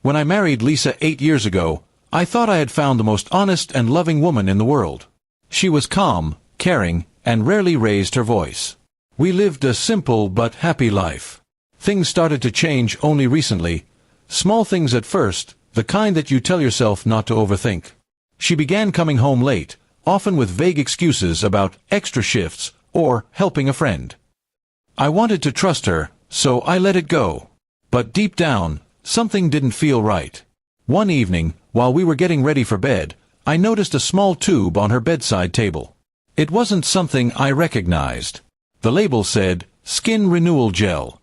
When I married Lisa 8 years ago, I thought I had found the most honest and loving woman in the world. She was calm, caring, and rarely raised her voice. We lived a simple but happy life. Things started to change only recently. Small things at first, the kind that you tell yourself not to overthink. She began coming home late, often with vague excuses about extra shifts or helping a friend. I wanted to trust her, so I let it go. But deep down, something didn't feel right. One evening, while we were getting ready for bed, I noticed a small tube on her bedside table. It wasn't something I recognized. The label said, "Skin Renewal Gel."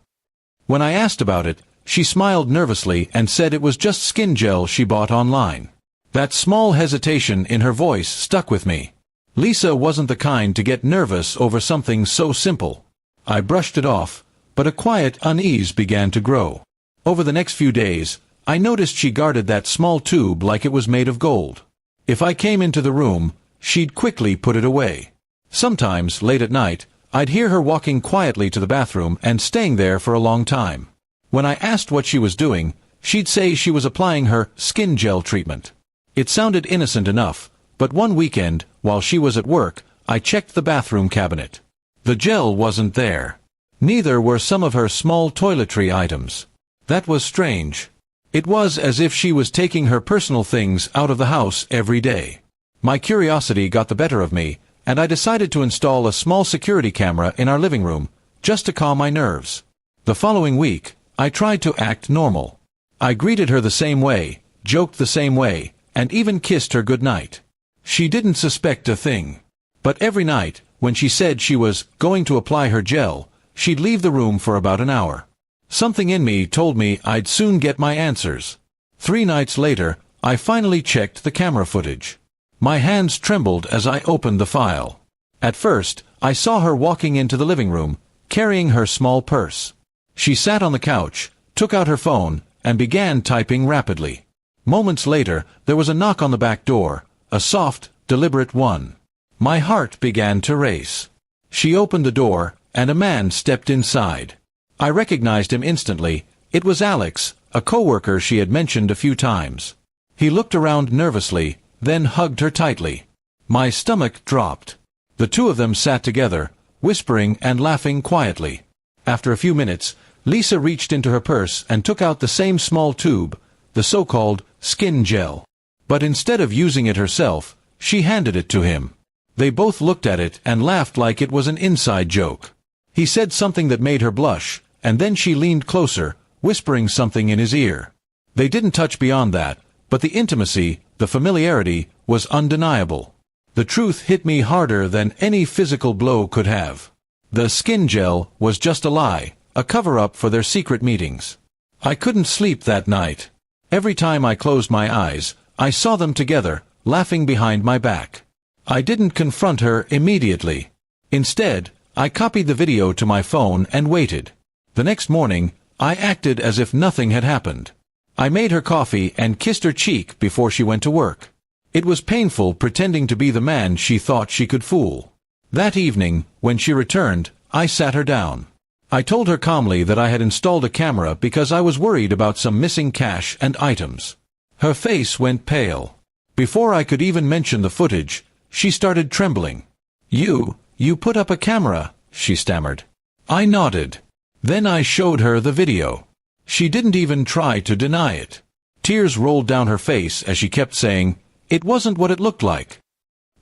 When I asked about it, she smiled nervously and said it was just skin gel she bought online. That small hesitation in her voice stuck with me. Lisa wasn't the kind to get nervous over something so simple. I brushed it off, but a quiet unease began to grow. Over the next few days, I noticed she guarded that small tube like it was made of gold. If I came into the room, she'd quickly put it away. Sometimes, late at night, I'd hear her walking quietly to the bathroom and staying there for a long time. When I asked what she was doing, she'd say she was applying her skin gel treatment. It sounded innocent enough, but one weekend, while she was at work, I checked the bathroom cabinet. The gel wasn't there. Neither were some of her small toiletry items. That was strange. It was as if she was taking her personal things out of the house every day. My curiosity got the better of me, and I decided to install a small security camera in our living room, just to calm my nerves. The following week, I tried to act normal. I greeted her the same way, joked the same way, and even kissed her goodnight. She didn't suspect a thing. But every night, when she said she was going to apply her gel, she'd leave the room for about an hour. Something in me told me I'd soon get my answers. 3 nights later, I finally checked the camera footage. My hands trembled as I opened the file. At first, I saw her walking into the living room, carrying her small purse. She sat on the couch, took out her phone, and began typing rapidly. Moments later, there was a knock on the back door, a soft, deliberate one. My heart began to race. She opened the door, and a man stepped inside. I recognized him instantly. It was Alex, a coworker she had mentioned a few times. He looked around nervously, then hugged her tightly. My stomach dropped. The two of them sat together, whispering and laughing quietly. After a few minutes, Lisa reached into her purse and took out the same small tube, the so-called skin gel. But instead of using it herself, she handed it to him. They both looked at it and laughed like it was an inside joke. He said something that made her blush, and then she leaned closer, whispering something in his ear. They didn't touch beyond that, but the intimacy, the familiarity, was undeniable. The truth hit me harder than any physical blow could have. The skin gel was just a lie, a cover-up for their secret meetings. I couldn't sleep that night. Every time I closed my eyes, I saw them together, laughing behind my back. I didn't confront her immediately. Instead, I copied the video to my phone and waited. The next morning, I acted as if nothing had happened. I made her coffee and kissed her cheek before she went to work. It was painful pretending to be the man she thought she could fool. That evening, when she returned, I sat her down. I told her calmly that I had installed a camera because I was worried about some missing cash and items. Her face went pale. Before I could even mention the footage, she started trembling. You put up a camera," she stammered. I nodded. Then I showed her the video. She didn't even try to deny it. Tears rolled down her face as she kept saying, "It wasn't what it looked like."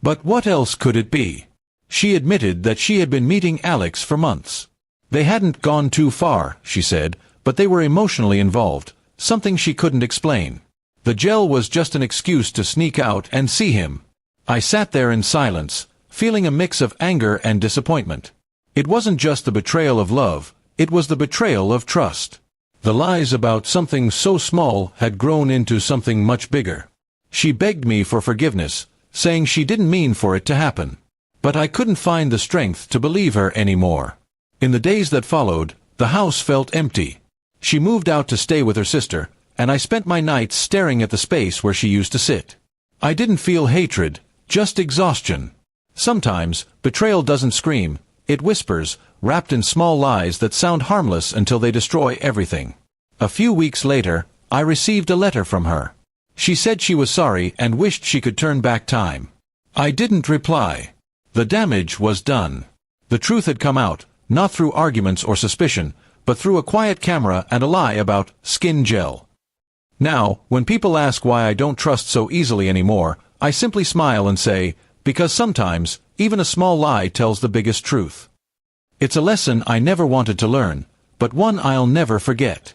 But what else could it be? She admitted that she had been meeting Alex for months. They hadn't gone too far, she said, but they were emotionally involved, something she couldn't explain. The gel was just an excuse to sneak out and see him. I sat there in silence, feeling a mix of anger and disappointment. It wasn't just the betrayal of love, it was the betrayal of trust. The lies about something so small had grown into something much bigger. She begged me for forgiveness, saying she didn't mean for it to happen. But I couldn't find the strength to believe her anymore. In the days that followed, the house felt empty. She moved out to stay with her sister, and I spent my nights staring at the space where she used to sit. I didn't feel hatred, just exhaustion. Sometimes, betrayal doesn't scream, it whispers, wrapped in small lies that sound harmless until they destroy everything. A few weeks later, I received a letter from her. She said she was sorry and wished she could turn back time. I didn't reply. The damage was done. The truth had come out, not through arguments or suspicion, but through a quiet camera and a lie about skin gel. Now, when people ask why I don't trust so easily anymore, I simply smile and say, because sometimes, even a small lie tells the biggest truth. It's a lesson I never wanted to learn, but one I'll never forget.